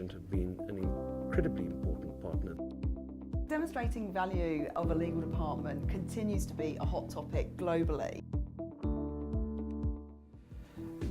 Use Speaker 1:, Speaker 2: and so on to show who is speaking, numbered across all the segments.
Speaker 1: Exigent have been an incredibly important partner.
Speaker 2: Demonstrating value of a legal department continues to be a hot topic globally.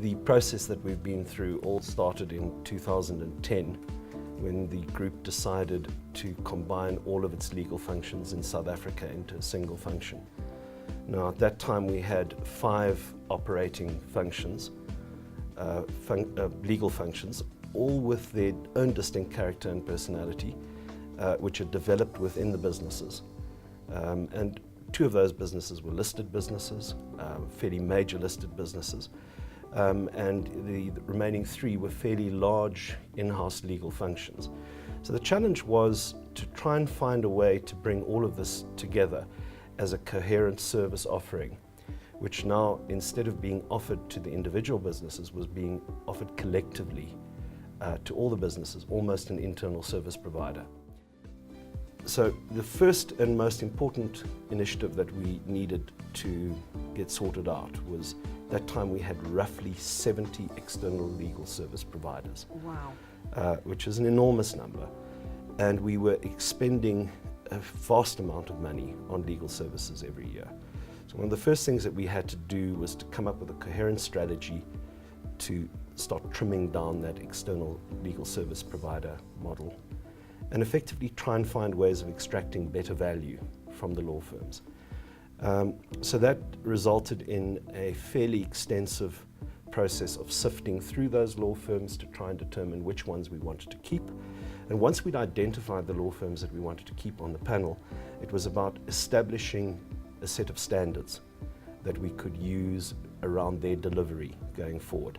Speaker 1: The process that we've been through all started in 2010 when the group decided to combine all of its legal functions in South Africa into a single function. Now, at that time we had 5 operating functions, legal functions, all with their own distinct character and personality, which are developed within the businesses. And 2 of those businesses were listed businesses, fairly major listed businesses, and the remaining 3 were fairly large in-house legal functions. So the challenge was to try and find a way to bring all of this together as a coherent service offering, which now, instead of being offered to the individual businesses, was being offered collectively to all the businesses, almost an internal service provider. So the first and most important initiative that we needed to get sorted out was that time we had roughly 70 external legal service providers.
Speaker 2: Wow.
Speaker 1: Which is an enormous number. And we were expending a vast amount of money on legal services every year. So one of the first things that we had to do was to come up with a coherent strategy to start trimming down that external legal service provider model and effectively try and find ways of extracting better value from the law firms. So that resulted in a fairly extensive process of sifting through those law firms to try and determine which ones we wanted to keep. And once we'd identified the law firms that we wanted to keep on the panel, it was about establishing a set of standards that we could use around their delivery going forward.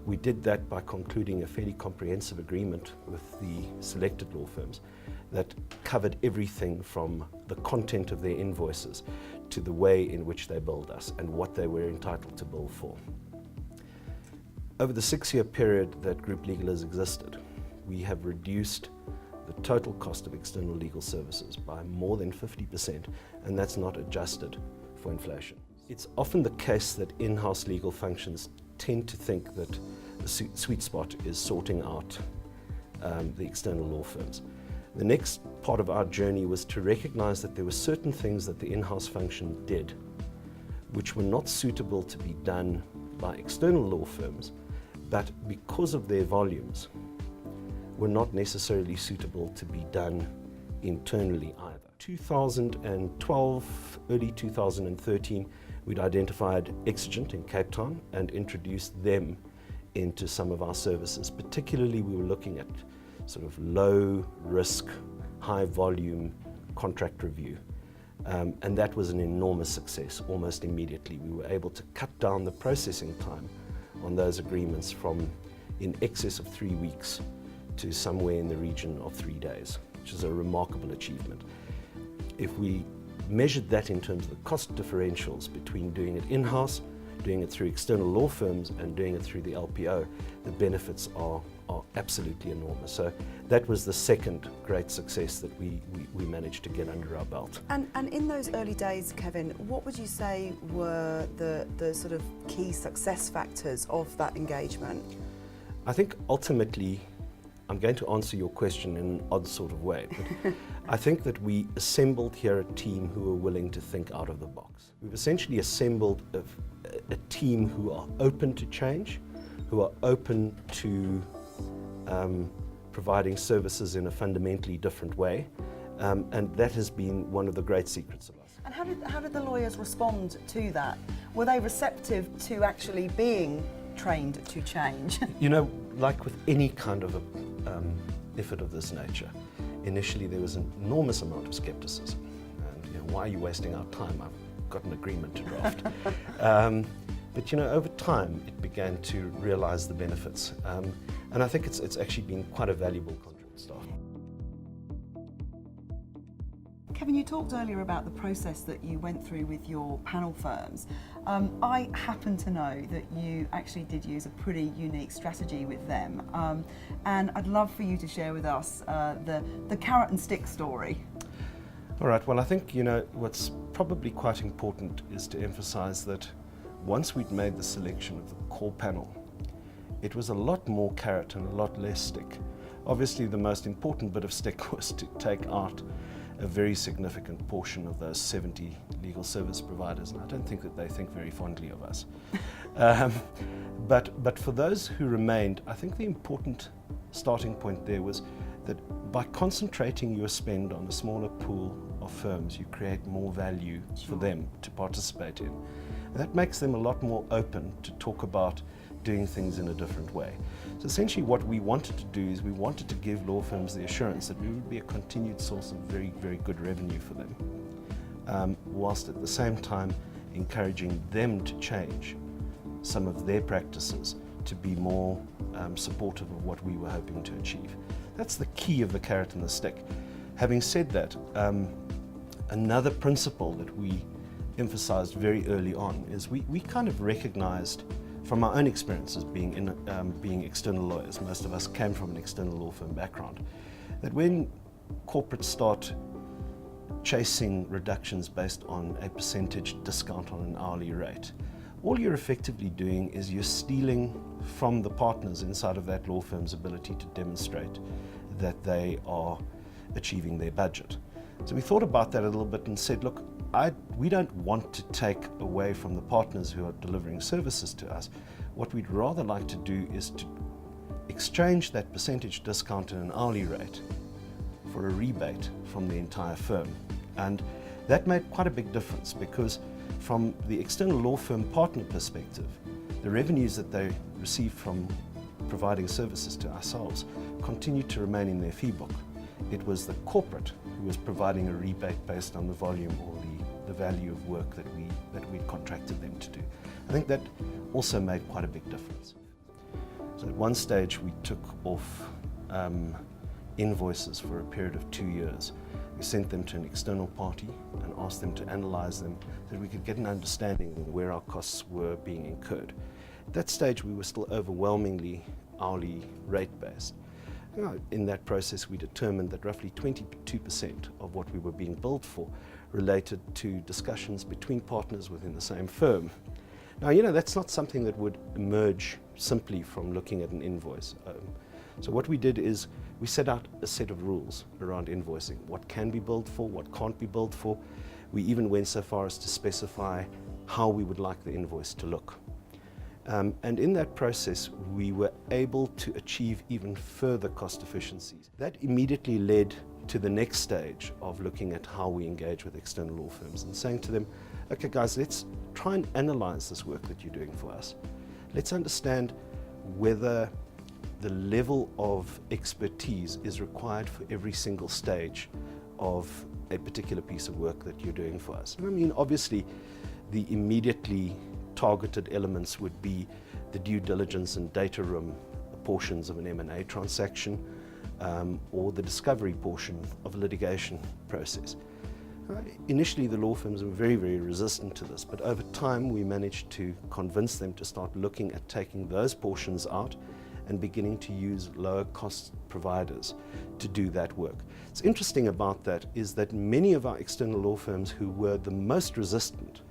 Speaker 1: We did that by concluding a fairly comprehensive agreement with the selected law firms that covered everything from the content of their invoices to the way in which they billed us and what they were entitled to bill for. Over the 6-year period that Group Legal has existed, we have reduced the total cost of external legal services by more than 50%, and that's not adjusted for inflation. It's often the case that in-house legal functions tend to think that the sweet spot is sorting out the external law firms. The next part of our journey was to recognize that there were certain things that the in-house function did which were not suitable to be done by external law firms, but because of their volumes, were not necessarily suitable to be done internally either. 2012, early 2013, we'd identified Exigent in Cape Town and introduced them into some of our services. Particularly, we were looking at sort of low risk, high volume contract review. And that was an enormous success almost immediately. We were able to cut down the processing time on those agreements from in excess of 3 weeks to somewhere in the region of 3 days, which is a remarkable achievement. If we measured that in terms of the cost differentials between doing it in-house, doing it through external law firms and doing it through the LPO, the benefits are absolutely enormous. So that was the second great success that we managed to get under our belt.
Speaker 2: And in those early days, Kevin, what would you say were the sort of key success factors of that engagement?
Speaker 1: I think ultimately, I'm going to answer your question in an odd sort of way, but I think that we assembled here a team who are willing to think out of the box. We've essentially assembled a team who are open to change, who are open to providing services in a fundamentally different way, and that has been one of the great secrets of us.
Speaker 2: And how did the lawyers respond to that? Were they receptive to actually being trained to change?
Speaker 1: You know, like with any kind of effort of this nature, initially there was an enormous amount of skepticism. And, you know, why are you wasting our time? I've got an agreement to draft. But you know, over time it began to realize the benefits. And I think it's actually been quite a valuable contract staff.
Speaker 2: Kevin, you talked earlier about the process that you went through with your panel firms. I happen to know that you actually did use a pretty unique strategy with them, and I'd love for you to share with us the carrot and stick story.
Speaker 1: All right, well, I think, you know, what's probably quite important is to emphasize that once we'd made the selection of the core panel, it was a lot more carrot and a lot less stick. Obviously, the most important bit of stick was to take out a very significant portion of those 70 legal service providers, and I don't think that they think very fondly of us. But for those who remained, I think the important starting point there was that by concentrating your spend on a smaller pool of firms, you create more value for them to participate in. And that makes them a lot more open to talk about doing things in a different way. So essentially what we wanted to do is we wanted to give law firms the assurance that we would be a continued source of very, very good revenue for them, whilst at the same time encouraging them to change some of their practices to be more supportive of what we were hoping to achieve. That's the key of the carrot and the stick. Having said that, another principle that we emphasized very early on is we kind of recognized from our own experiences being external lawyers, most of us came from an external law firm background, that when corporates start chasing reductions based on a percentage discount on an hourly rate, all you're effectively doing is you're stealing from the partners inside of that law firm's ability to demonstrate that they are achieving their budget. So we thought about that a little bit and said, look, we don't want to take away from the partners who are delivering services to us. What we'd rather like to do is to exchange that percentage discount in an hourly rate for a rebate from the entire firm. And that made quite a big difference, because from the external law firm partner perspective, the revenues that they receive from providing services to ourselves continued to remain in their fee book. It was the corporate who was providing a rebate based on the volume or the value of work that we contracted them to do. I think that also made quite a big difference. So at one stage we took off invoices for a period of 2 years. We sent them to an external party and asked them to analyze them so that we could get an understanding of where our costs were being incurred. At that stage we were still overwhelmingly hourly rate based. In that process we determined that roughly 22% of what we were being billed for related to discussions between partners within the same firm. Now, that's not something that would emerge simply from looking at an invoice. So what we did is we set out a set of rules around invoicing, what can be billed for, what can't be billed for. We even went so far as to specify how we would like the invoice to look. And in that process, we were able to achieve even further cost efficiencies. That immediately led to the next stage of looking at how we engage with external law firms and saying to them, okay guys, let's try and analyze this work that you're doing for us. Let's understand whether the level of expertise is required for every single stage of a particular piece of work that you're doing for us. And I mean, obviously, the immediately targeted elements would be the due diligence and data room portions of an M&A transaction, or the discovery portion of a litigation process. Initially, the law firms were very, very resistant to this, but over time we managed to convince them to start looking at taking those portions out and beginning to use lower cost providers to do that work. What's interesting about that is that many of our external law firms who were the most resistant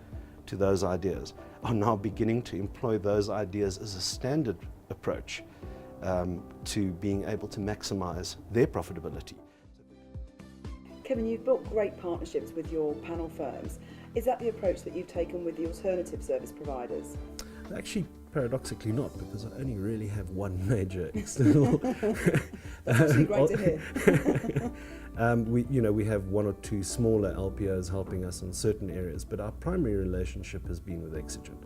Speaker 1: to those ideas are now beginning to employ those ideas as a standard approach to being able to maximize their profitability.
Speaker 2: Kevin, you've built great partnerships with your panel firms. Is that the approach that you've taken with the alternative service providers?
Speaker 1: Actually, paradoxically not, because I only really have one major external.
Speaker 2: That's actually great to hear.
Speaker 1: We have one or two smaller LPOs helping us in certain areas, but our primary relationship has been with Exigent.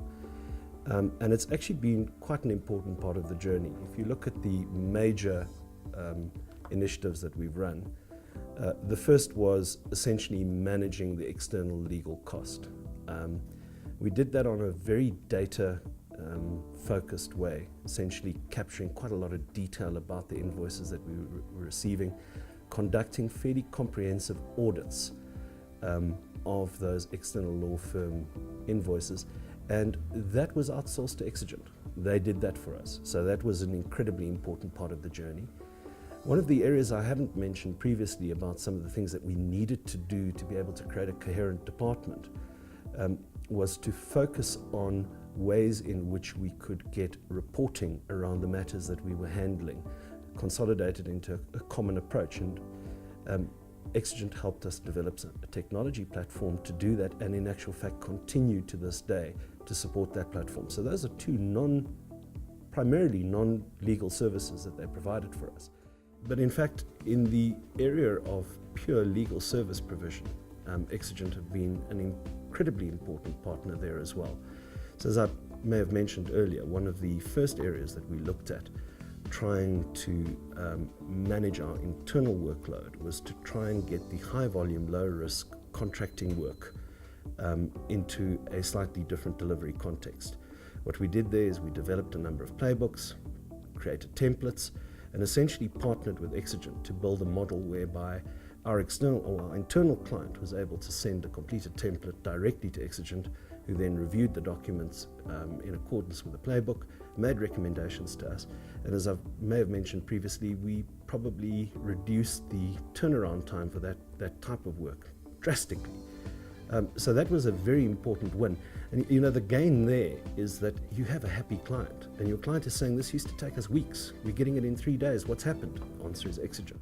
Speaker 1: And it's actually been quite an important part of the journey. If you look at the major initiatives that we've run, the first was essentially managing the external legal cost. We did that on a very data focused way, essentially capturing quite a lot of detail about the invoices that we were receiving, conducting fairly comprehensive audits of those external law firm invoices, and that was outsourced to Exigent. They did that for us, so that was an incredibly important part of the journey. One of the areas I haven't mentioned previously about some of the things that we needed to do to be able to create a coherent department was to focus on ways in which we could get reporting around the matters that we were handling consolidated into a common approach. And Exigent helped us develop a technology platform to do that, and in actual fact continue to this day to support that platform. So those are two primarily non-legal services that they provided for us. But in fact, in the area of pure legal service provision, Exigent have been an incredibly important partner there as well. So as I may have mentioned earlier, one of the first areas that we looked at trying to manage our internal workload was to try and get the high volume, low risk contracting work into a slightly different delivery context. What we did there is we developed a number of playbooks, created templates, and essentially partnered with Exigent to build a model whereby our external or our internal client was able to send a completed template directly to Exigent, who then reviewed the documents in accordance with the playbook, made recommendations to us, and as I may have mentioned previously, we probably reduced the turnaround time for that type of work drastically. So that was a very important win. And you know, the gain there is that you have a happy client, and your client is saying, this used to take us weeks, we're getting it in 3 days, what's happened? Answer is Exigent.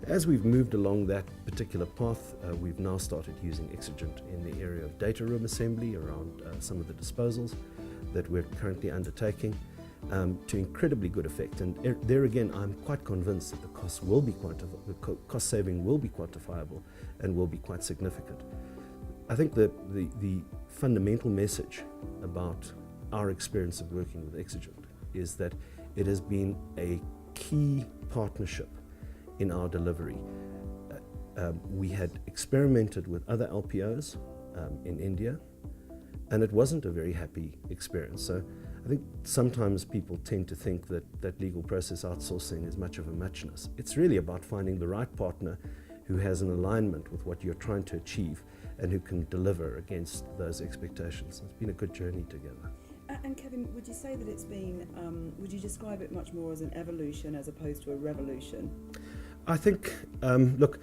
Speaker 1: As we've moved along that particular path, we've now started using Exigent in the area of data room assembly around some of the disposals that we're currently undertaking to incredibly good effect. And there again, I'm quite convinced that the cost cost saving will be quantifiable and will be quite significant. I think that the fundamental message about our experience of working with Exigent is that it has been a key partnership in our delivery. We had experimented with other LPOs in India, and it wasn't a very happy experience. So I think sometimes people tend to think that legal process outsourcing is much of a muchness. It's really about finding the right partner who has an alignment with what you're trying to achieve and who can deliver against those expectations. It's been a good journey together.
Speaker 2: And Kevin, would you say that it's been, would you describe it much more as an evolution as opposed to a revolution?
Speaker 1: I think, look,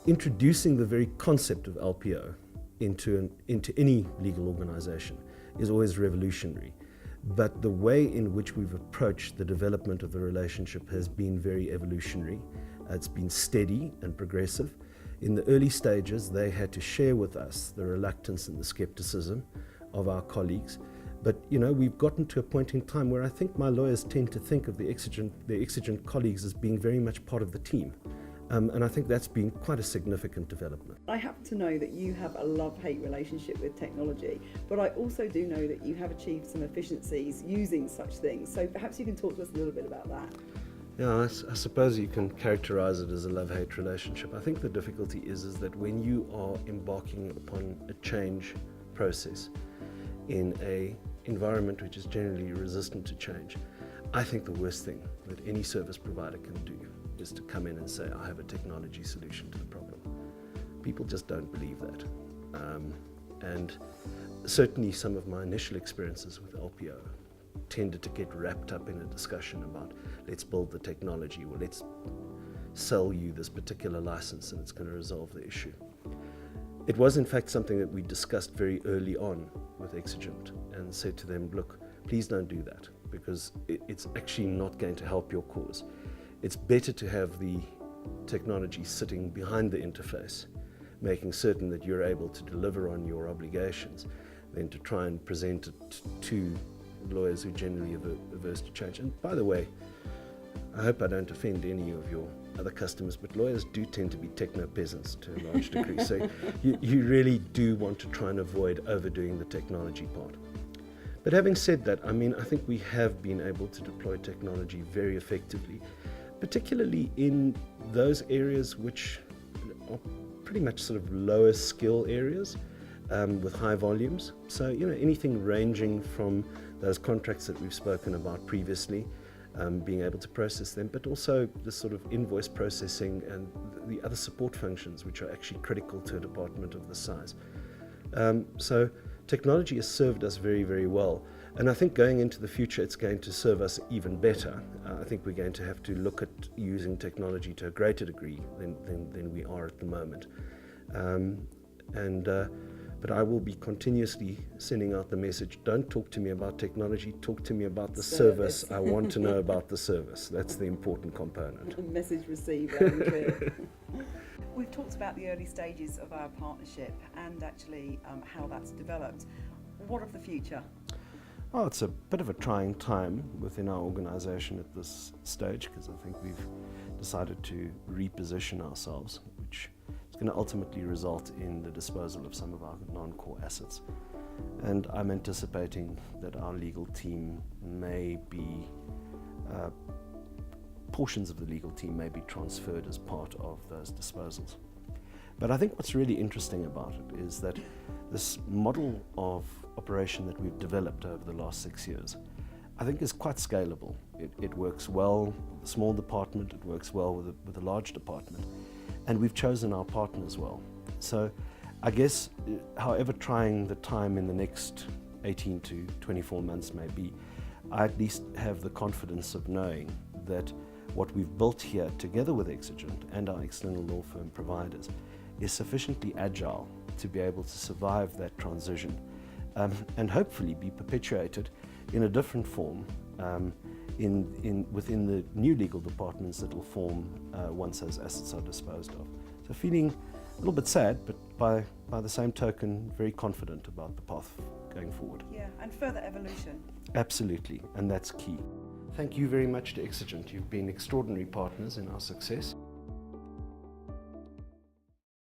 Speaker 1: introducing the very concept of LPO into any legal organization is always revolutionary. But the way in which we've approached the development of the relationship has been very evolutionary. It's been steady and progressive. In the early stages, they had to share with us the reluctance and the skepticism of our colleagues. But you know, we've gotten to a point in time where I think my lawyers tend to think of the Exigent colleagues as being very much part of the team. And I think that's been quite a significant development.
Speaker 2: I happen to know that you have a love-hate relationship with technology, but I also do know that you have achieved some efficiencies using such things. So perhaps you can talk to us a little bit about that.
Speaker 1: Yeah, I suppose you can characterize it as a love-hate relationship. I think the difficulty is that when you are embarking upon a change process in an environment which is generally resistant to change, I think the worst thing that any service provider can do is to come in and say, I have a technology solution to the problem. People just don't believe that. And certainly some of my initial experiences with LPO tended to get wrapped up in a discussion about let's build the technology, or let's sell you this particular license and it's going to resolve the issue. It was in fact something that we discussed very early on with Exigent and said to them, look, please don't do that, because it's actually not going to help your cause. It's better to have the technology sitting behind the interface, making certain that you're able to deliver on your obligations, than to try and present it to lawyers who generally are averse to change. And by the way, I hope I don't offend any of your other customers, but lawyers do tend to be techno-peasants to a large degree. So you really do want to try and avoid overdoing the technology part. But having said that, I mean, I think we have been able to deploy technology very effectively, particularly in those areas which are pretty much sort of lower skill areas with high volumes. So, you know, anything ranging from those contracts that we've spoken about previously, being able to process them, but also the sort of invoice processing and the other support functions which are actually critical to a department of this size. So technology has served us very, very well. And I think going into the future, it's going to serve us even better. I think we're going to have to look at using technology to a greater degree than we are at the moment. but I will be continuously sending out the message, don't talk to me about technology, talk to me about the service. I want to know about the service. That's the important component.
Speaker 2: Message received, loud and clear. We've talked about the early stages of our partnership and actually how that's developed. What of the future?
Speaker 1: Well, it's a bit of a trying time within our organisation at this stage, because I think we've decided to reposition ourselves, which is going to ultimately result in the disposal of some of our non-core assets. And I'm anticipating that our legal team may be, portions of the legal team may be transferred as part of those disposals. But I think what's really interesting about it is that this model of operation that we've developed over the last 6 years, I think is quite scalable. It works well with a small department, it works well with a large department, and we've chosen our partners well. So I guess, however trying the time in the next 18 to 24 months may be, I at least have the confidence of knowing that what we've built here together with Exigent and our external law firm providers is sufficiently agile to be able to survive that transition, and hopefully be perpetuated in a different form within the new legal departments that will form once those assets are disposed of. So feeling a little bit sad, but by the same token, very confident about the path going forward.
Speaker 2: Yeah, and further evolution.
Speaker 1: Absolutely, and that's key. Thank you very much to Exigent. You've been extraordinary partners in our success.